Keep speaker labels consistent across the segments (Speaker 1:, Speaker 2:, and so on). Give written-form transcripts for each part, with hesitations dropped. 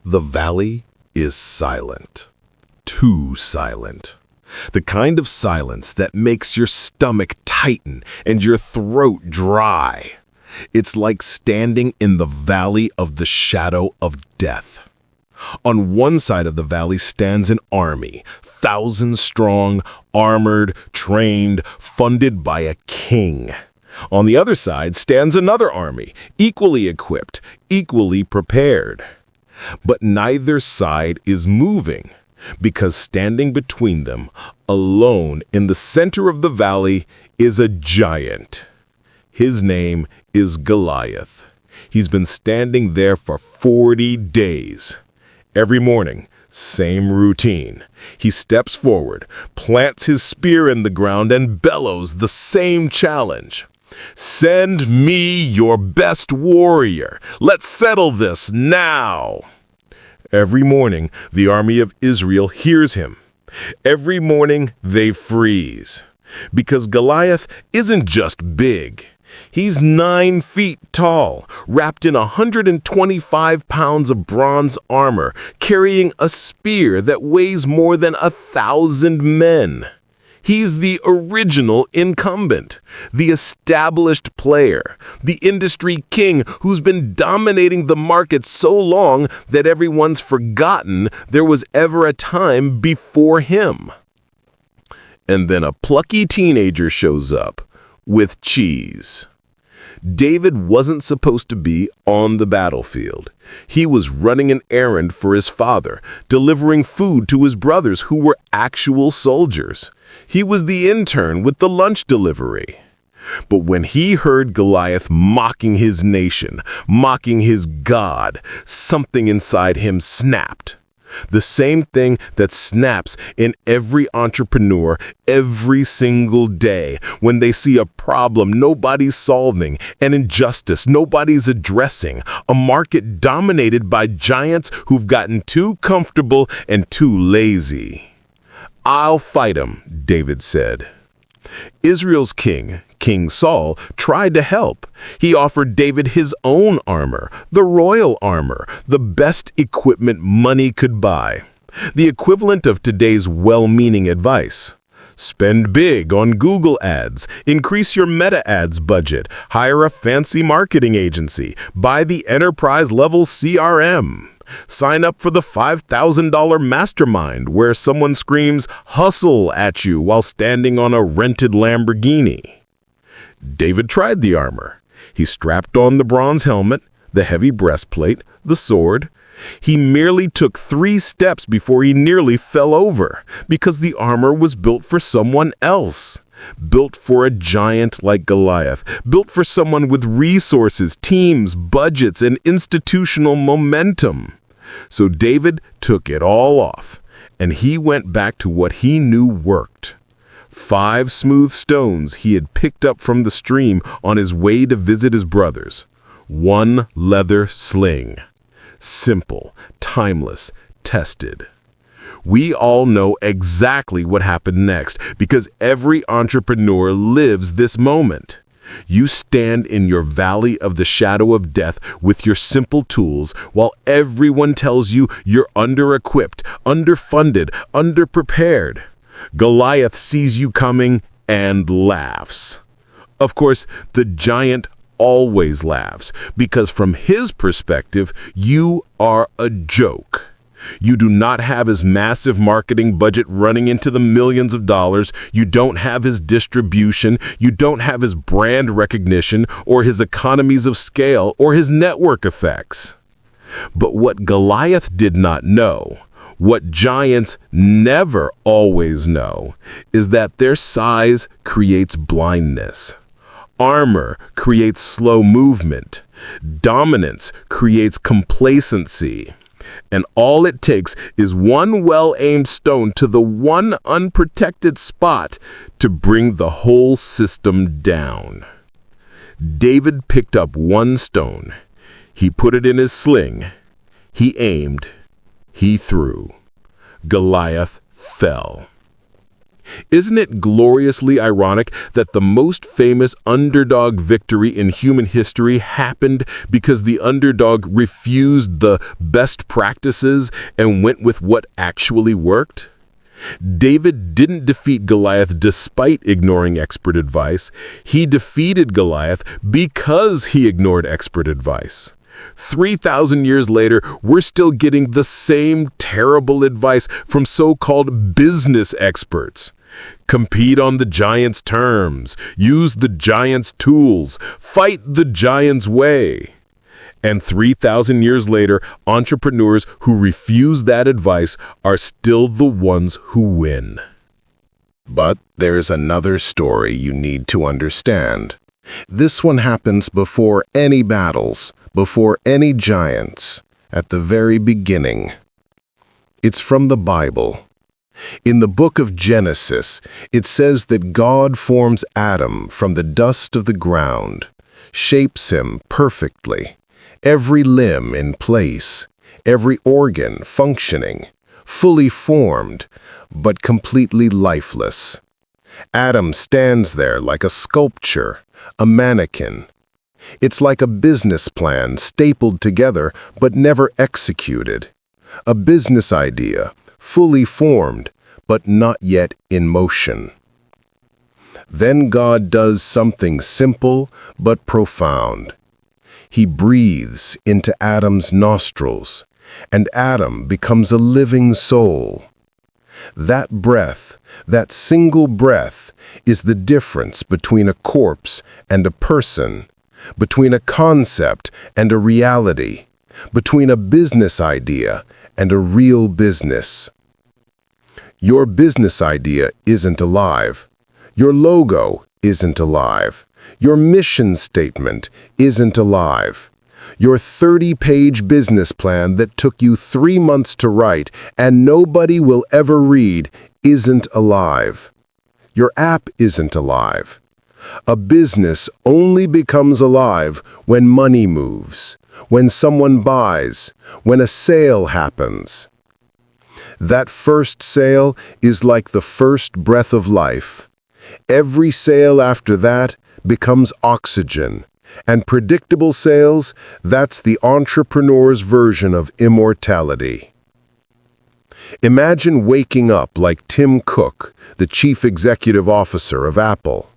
Speaker 1: The valley is silent. Too silent. The kind of silence that makes your stomach tighten and your throat dry. It's like standing in the valley of the shadow of death. On one side of the valley stands an army, thousands strong, armored, trained, funded by a king. On the other side stands another army, equally equipped, equally prepared. But neither side is moving, because standing between them, alone in the center of the valley, is a giant. His name is Goliath. He's been standing there for 40 days. Every morning, same routine. He steps forward, plants his spear in the ground, and bellows the same challenge. Send me your best warrior. Let's settle this now. Every morning, the army of Israel hears him. Every morning, they freeze. Because Goliath isn't just big. He's 9 feet tall, wrapped in 125 pounds of bronze armor, carrying a spear that weighs more than 1,000 men. He's the original incumbent, the established player, the industry king who's been dominating the market so long that everyone's forgotten there was ever a time before him. And then a plucky teenager shows up with cheese. David wasn't supposed to be on the battlefield. He was running an errand for his father, delivering food to his brothers who were actual soldiers. He was the intern with the lunch delivery. But when he heard Goliath mocking his nation, mocking his God, something inside him snapped. The same thing that snaps in every entrepreneur every single day when they see a problem nobody's solving, an injustice nobody's addressing, a market dominated by giants who've gotten too comfortable and too lazy. I'll fight him, David said. Israel's king, King Saul, tried to help. He offered David his own armor, the royal armor, the best equipment money could buy. The equivalent of today's well-meaning advice. Spend big on Google ads, increase your Meta ads budget, hire a fancy marketing agency, buy the enterprise-level CRM. Sign up for the $5,000 mastermind where someone screams "hustle" at you while standing on a rented Lamborghini. David tried the armor. He strapped on the bronze helmet, the heavy breastplate, the sword. He merely took 3 steps before he nearly fell over, because the armor was built for someone else. Built for a giant like Goliath, built for someone with resources, teams, budgets, and institutional momentum. So David took it all off, and he went back to what he knew worked. 5 smooth stones he had picked up from the stream on his way to visit his brothers. 1 leather sling. Simple, timeless, tested. We all know exactly what happened next because every entrepreneur lives this moment. You stand in your valley of the shadow of death with your simple tools while everyone tells you you're under-equipped, underfunded, underprepared. Goliath sees you coming and laughs. Of course, the giant always laughs because from his perspective, you are a joke. You do not have his massive marketing budget running into the millions of dollars. You don't have his distribution. You don't have his brand recognition or his economies of scale or his network effects. But what Goliath did not know, what giants never always know, is that their size creates blindness. Armor creates slow movement. Dominance creates complacency. And all it takes is one well-aimed stone to the one unprotected spot to bring the whole system down. David picked up 1 stone. He put it in his sling. He aimed. He threw. Goliath fell. Isn't it gloriously ironic that the most famous underdog victory in human history happened because the underdog refused the best practices and went with what actually worked? David didn't defeat Goliath despite ignoring expert advice. He defeated Goliath because he ignored expert advice. 3,000 years later, we're still getting the same terrible advice from so-called business experts. Compete on the giant's terms, use the giant's tools, fight the giant's way. And 3,000 years later, entrepreneurs who refuse that advice are still the ones who win.
Speaker 2: But there's another story you need to understand. This one happens before any battles, before any giants, at the very beginning. It's from the Bible. In the book of Genesis, it says that God forms Adam from the dust of the ground, shapes him perfectly, every limb in place, every organ functioning, fully formed, but completely lifeless. Adam stands there like a sculpture, a mannequin. It's like a business plan stapled together but never executed. A business idea, fully formed, but not yet in motion. Then God does something simple but profound. He breathes into Adam's nostrils, and Adam becomes a living soul. That breath, that single breath, is the difference between a corpse and a person, between a concept and a reality, between a business idea and a real business. Your business idea isn't alive. Your logo isn't alive. Your mission statement isn't alive. Your 30-page business plan that took you 3 months to write and nobody will ever read isn't alive. Your app isn't alive. A business only becomes alive when money moves, when someone buys, when a sale happens. That first sale is like the first breath of life. Every sale after that becomes oxygen. And predictable sales, that's the entrepreneur's version of immortality. Imagine waking up like Tim Cook, the chief executive officer of Apple,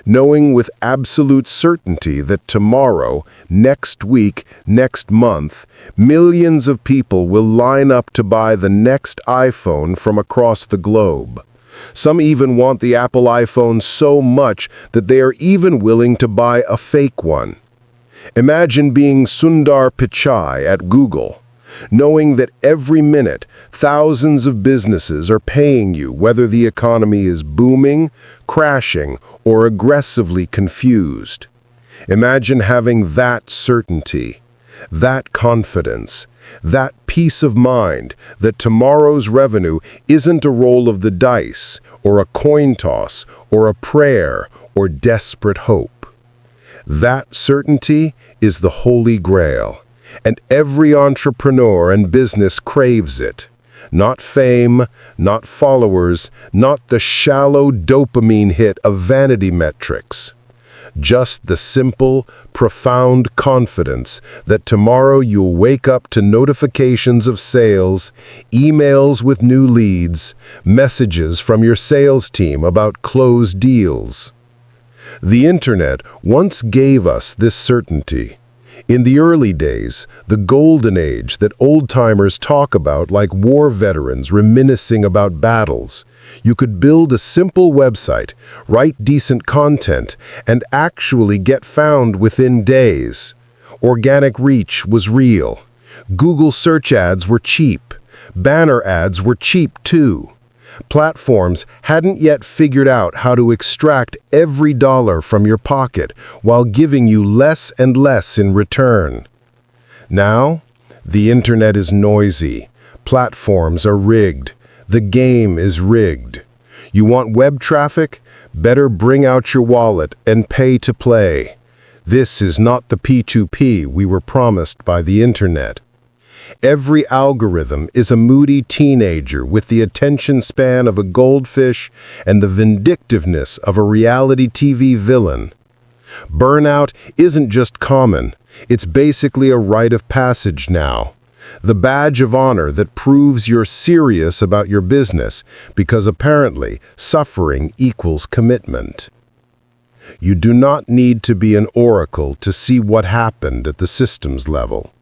Speaker 2: knowing with absolute certainty that tomorrow, next week, next month, millions of people will line up to buy the next iPhone from across the globe. Some even want the Apple iPhone so much that they are even willing to buy a fake one. Imagine being Sundar Pichai at Google, knowing that every minute thousands of businesses are paying you whether the economy is booming, crashing, or aggressively confused. Imagine having that certainty, that confidence, that peace of mind that tomorrow's revenue isn't a roll of the dice, or a coin toss, or a prayer, or desperate hope. That certainty is the Holy Grail, and every entrepreneur and business craves it. Not fame, not followers, not the shallow dopamine hit of vanity metrics. Just the simple, profound confidence that tomorrow you'll wake up to notifications of sales, emails with new leads, messages from your sales team about closed deals. The internet once gave us this certainty. In the early days, the golden age that old-timers talk about like war veterans reminiscing about battles, you could build a simple website, write decent content, and actually get found within days. Organic reach was real. Google search ads were cheap. Banner ads were cheap too. Platforms hadn't yet figured out how to extract every dollar from your pocket while giving you less and less in return. Now, the internet is noisy. Platforms are rigged. The game is rigged. You want web traffic? Better bring out your wallet and pay to play. This is not the P2P we were promised by the internet. Every algorithm is a moody teenager with the attention span of a goldfish and the vindictiveness of a reality TV villain. Burnout isn't just common, it's basically a rite of passage now. The badge of honor that proves you're serious about your business, because apparently suffering equals commitment. You do not need to be an oracle to see what happened at the systems level.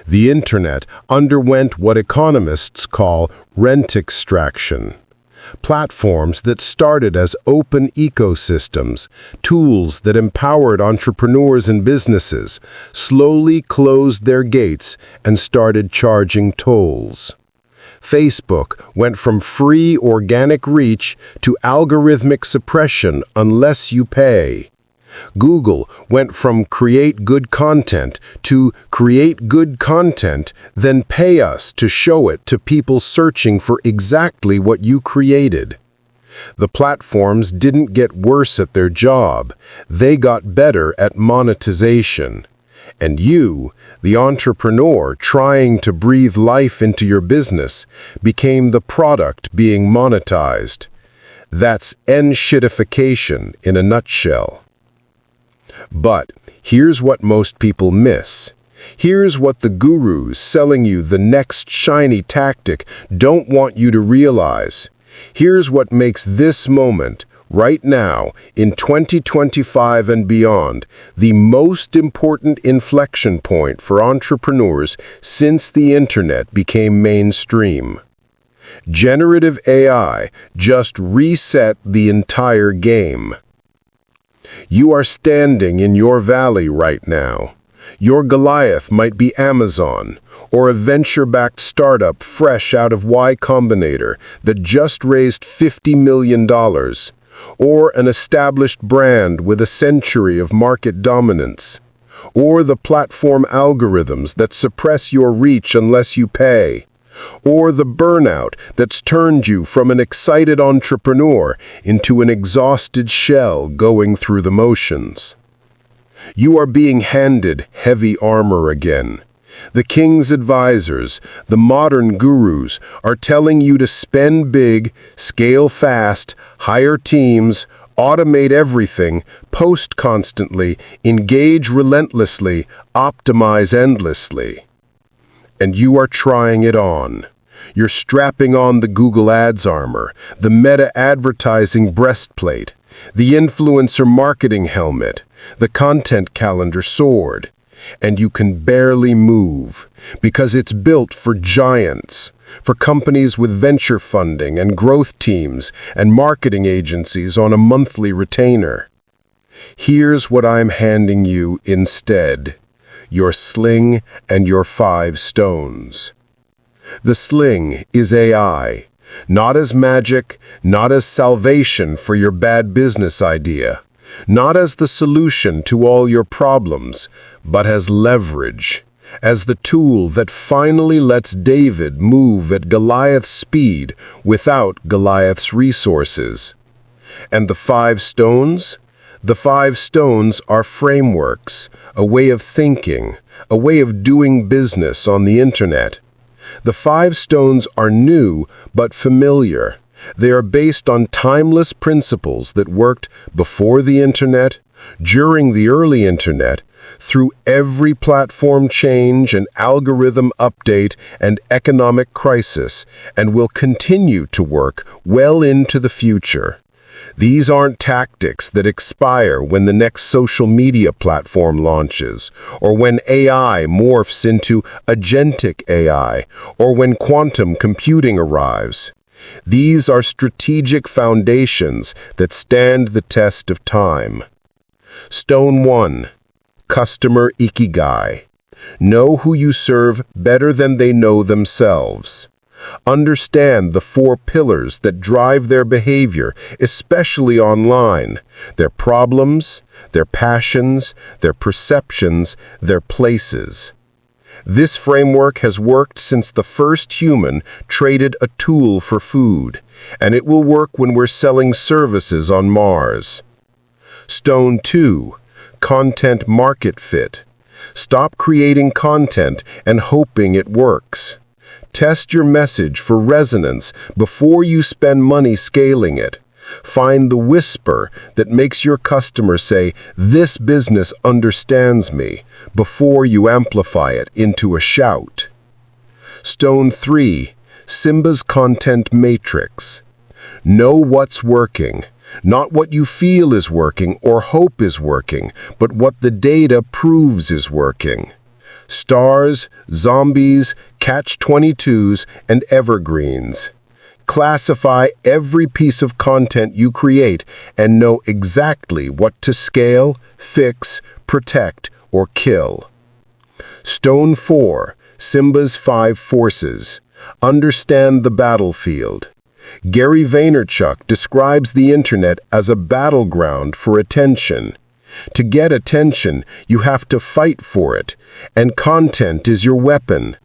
Speaker 2: The internet underwent what economists call rent extraction. Platforms that started as open ecosystems, tools that empowered entrepreneurs and businesses, slowly closed their gates and started charging tolls. Facebook went from free organic reach to algorithmic suppression unless you pay. Google went from create good content to create good content, then pay us to show it to people searching for exactly what you created. The platforms didn't get worse at their job, they got better at monetization. And you, the entrepreneur trying to breathe life into your business, became the product being monetized. That's N-shitification in a nutshell. But here's what most people miss. Here's what the gurus selling you the next shiny tactic don't want you to realize. Here's what makes this moment, right now, in 2025 and beyond, the most important inflection point for entrepreneurs since the internet became mainstream. Generative AI just reset the entire game. You are standing in your valley right now. Your Goliath might be Amazon, or a venture-backed startup fresh out of Y Combinator that just raised $50 million, or an established brand with a century of market dominance, or the platform algorithms that suppress your reach unless you pay, or the burnout that's turned you from an excited entrepreneur into an exhausted shell going through the motions. You are being handed heavy armor again. The king's advisors, the modern gurus, are telling you to spend big, scale fast, hire teams, automate everything, post constantly, engage relentlessly, optimize endlessly. And you are trying it on. You're strapping on the Google Ads armor, the Meta advertising breastplate, the influencer marketing helmet, the content calendar sword. And you can barely move, because it's built for giants, for companies with venture funding and growth teams and marketing agencies on a monthly retainer. Here's what I'm handing you instead: your Sling and your 5 stones. The Sling is AI, not as magic, not as salvation for your bad business idea, not as the solution to all your problems, but as leverage, as the tool that finally lets David move at Goliath's speed without Goliath's resources. And the 5 stones? The 5 stones are frameworks, a way of thinking, a way of doing business on the internet. The 5 stones are new but familiar. They are based on timeless principles that worked before the internet, during the early internet, through every platform change and algorithm update and economic crisis, and will continue to work well into the future. These aren't tactics that expire when the next social media platform launches, or when AI morphs into agentic AI, or when quantum computing arrives. These are strategic foundations that stand the test of time. Stone 1. Customer Ikigai. Know who you serve better than they know themselves. Understand the 4 pillars that drive their behavior, especially online: their problems, their passions, their perceptions, their places. This framework has worked since the first human traded a tool for food, and it will work when we're selling services on Mars. Stone 2. Content market fit. Stop creating content and hoping it works. Test your message for resonance before you spend money scaling it. Find the whisper that makes your customer say, "This business understands me," before you amplify it into a shout. Stone 3. Simba's Content Matrix. Know what's working. Not what you feel is working or hope is working, but what the data proves is working. Stars, zombies, catch-22s, and evergreens. Classify every piece of content you create and know exactly what to scale, fix, protect, or kill. Stone 4. Simba's 5 Forces. Understand the battlefield. Gary Vaynerchuk describes the internet as a battleground for attention. To get attention, you have to fight for it, and content is your weapon.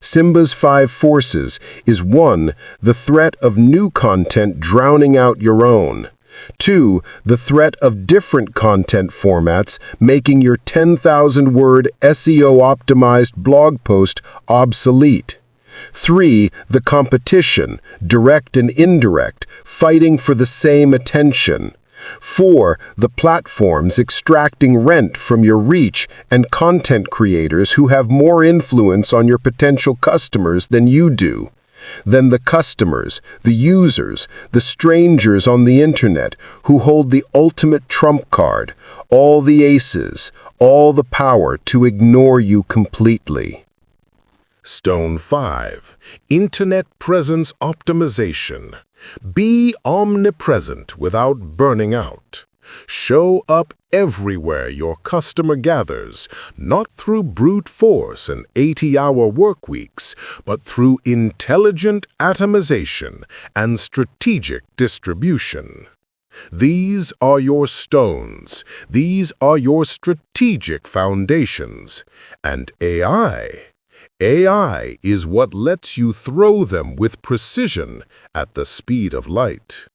Speaker 2: Simba's 5 Forces is 1. The threat of new content drowning out your own. 2. The threat of different content formats making your 10,000-word SEO-optimized blog post obsolete. 3. The competition, direct and indirect, fighting for the same attention. 4. The platforms extracting rent from your reach and content creators who have more influence on your potential customers than you do. Then the customers, the users, the strangers on the internet who hold the ultimate trump card, all the aces, all the power to ignore you completely.
Speaker 1: Stone 5. Internet Presence Optimization. Be omnipresent without burning out. Show up everywhere your customer gathers, not through brute force and 80-hour work weeks, but through intelligent atomization and strategic distribution. These are your stones. These are your strategic foundations. And AI is what lets you throw them with precision at the speed of light.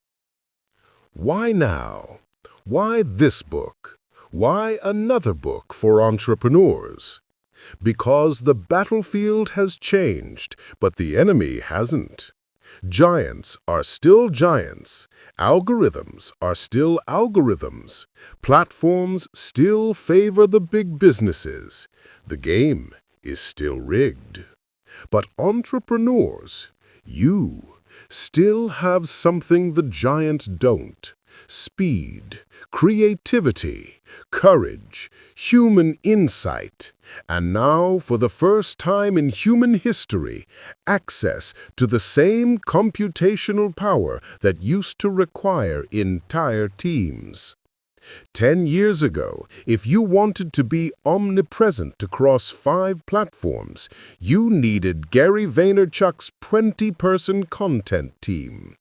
Speaker 1: Why now? Why this book? Why another book for entrepreneurs? Because the battlefield has changed, but the enemy hasn't. Giants are still giants. Algorithms are still algorithms. Platforms still favor the big businesses. The game is still rigged. But entrepreneurs, you still have something the giants don't. Speed, creativity, courage, human insight, and now, for the first time in human history, access to the same computational power that used to require entire teams. 10 years ago, if you wanted to be omnipresent across 5 platforms, you needed Gary Vaynerchuk's 20-person content team.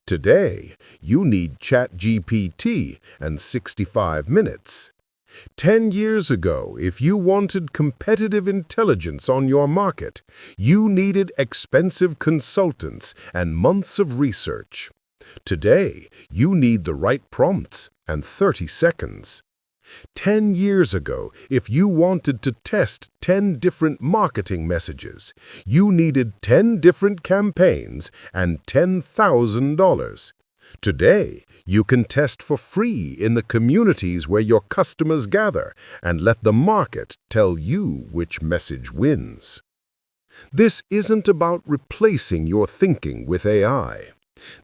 Speaker 1: Today, you need ChatGPT and 65 minutes. 10 years ago, if you wanted competitive intelligence on your market, you needed expensive consultants and months of research. Today, you need the right prompts and 30 seconds. 10 years ago, if you wanted to test 10 different marketing messages, you needed 10 different campaigns and $10,000. Today, you can test for free in the communities where your customers gather and let the market tell you which message wins. This isn't about replacing your thinking with AI.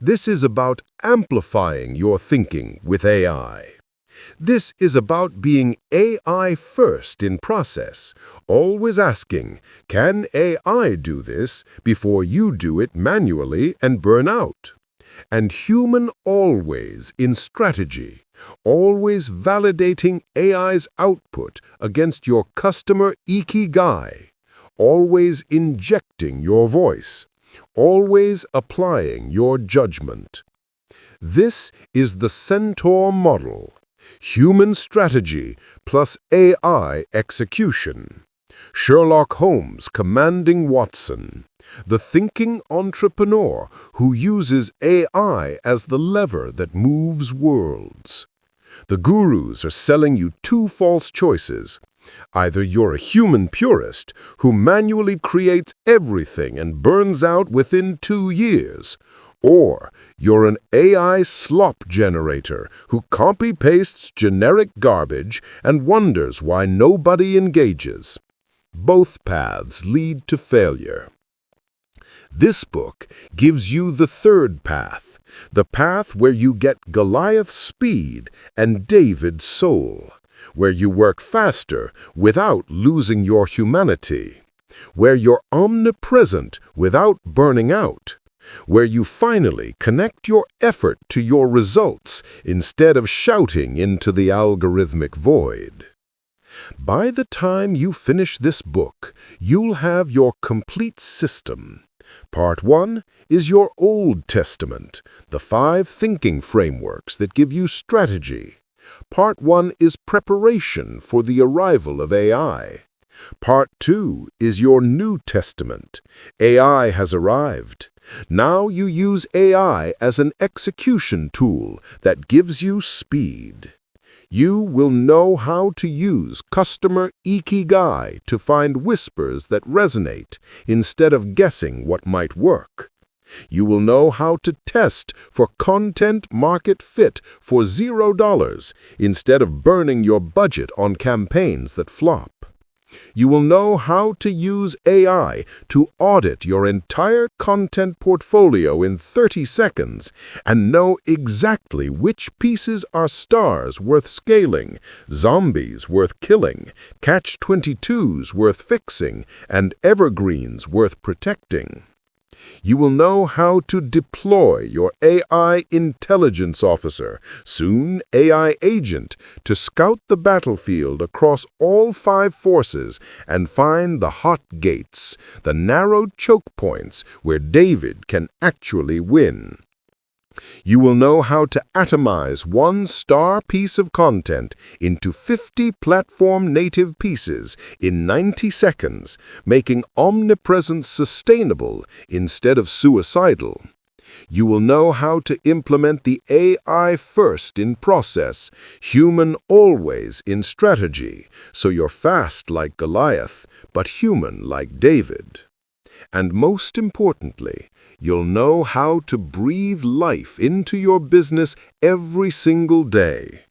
Speaker 1: This is about amplifying your thinking with AI. This is about being AI first in process, always asking, can AI do this before you do it manually and burn out? And human always in strategy, always validating AI's output against your customer ikigai, always injecting your voice, always applying your judgment. This is the Centaur model. Human strategy plus AI execution. Sherlock Holmes commanding Watson. The thinking entrepreneur who uses AI as the lever that moves worlds. The gurus are selling you 2 false choices.
Speaker 2: Either you're a human purist who manually creates everything and burns out within 2 years, or you're an AI slop generator who copy-pastes generic garbage and wonders why nobody engages. Both paths lead to failure. This book gives you the third path, the path where you get Goliath's speed and David's soul, where you work faster without losing your humanity, where you're omnipresent without burning out, where you finally connect your effort to your results instead of shouting into the algorithmic void. By the time you finish this book, you'll have your complete system. Part 1 is your Old Testament, the 5 thinking frameworks that give you strategy. Part 1 is preparation for the arrival of AI. Part 2 is your New Testament. AI has arrived. Now you use AI as an execution tool that gives you speed. You will know how to use customer ikigai to find whispers that resonate instead of guessing what might work. You will know how to test for content market fit for $0 instead of burning your budget on campaigns that flop. You will know how to use AI to audit your entire content portfolio in 30 seconds and know exactly which pieces are stars worth scaling, zombies worth killing, catch-22s worth fixing, and evergreens worth protecting. You will know how to deploy your AI intelligence officer, soon AI agent, to scout the battlefield across all 5 forces and find the hot gates, the narrowed choke points where David can actually win. You will know how to atomize one star piece of content into 50 platform-native pieces in 90 seconds, making omnipresence sustainable instead of suicidal. You will know how to implement the AI first in process, human always in strategy, so you're fast like Goliath, but human like David. And most importantly, you'll know how to breathe life into your business every single day.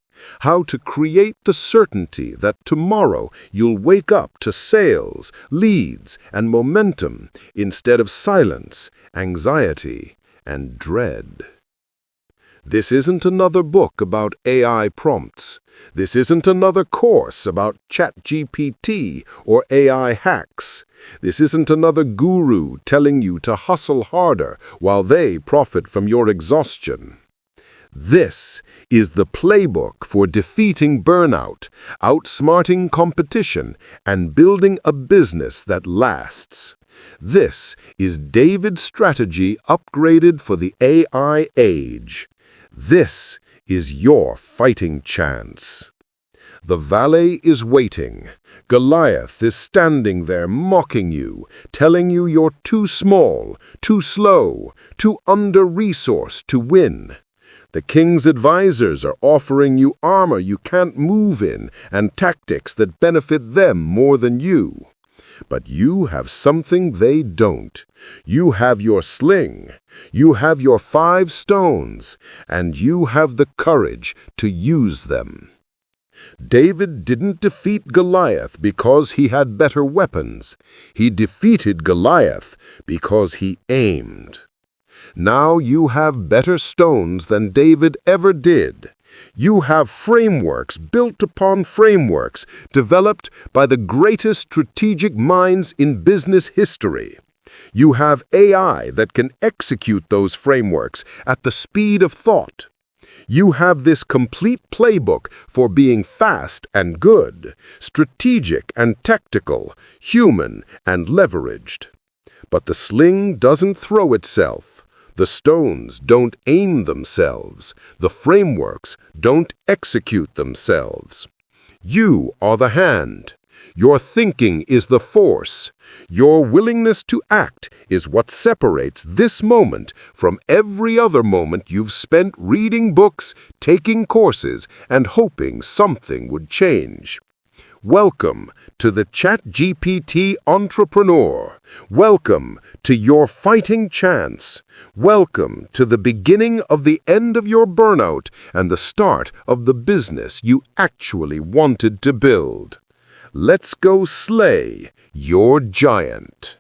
Speaker 2: How to create the certainty that tomorrow you'll wake up to sales, leads, and momentum instead of silence, anxiety, and dread. This isn't another book about AI prompts. This isn't another course about ChatGPT or AI hacks. This isn't another guru telling you to hustle harder while they profit from your exhaustion. This is the playbook for defeating burnout, outsmarting competition, and building a business that lasts. This is David's strategy upgraded for the AI age. This is your fighting chance. The valley is waiting. Goliath is standing there mocking you, telling you you're too small, too slow, too under-resourced to win. The king's advisors are offering you armor you can't move in and tactics that benefit them more than you. But you have something they don't. You have your sling, you have your 5 stones, and you have the courage to use them. David didn't defeat Goliath because he had better weapons. He defeated Goliath because he aimed. Now you have better stones than David ever did. You have frameworks built upon frameworks developed by the greatest strategic minds in business history. You have AI that can execute those frameworks at the speed of thought. You have this complete playbook for being fast and good, strategic and tactical, human and leveraged. But the sling doesn't throw itself. The stones don't aim themselves. The frameworks don't execute themselves. You are the hand. Your thinking is the force. Your willingness to act is what separates this moment from every other moment you've spent reading books, taking courses, and hoping something would change. Welcome to the ChatGPT Entrepreneur. Welcome to your fighting chance. Welcome to the beginning of the end of your burnout and the start of the business you actually wanted to build. Let's go slay your giant.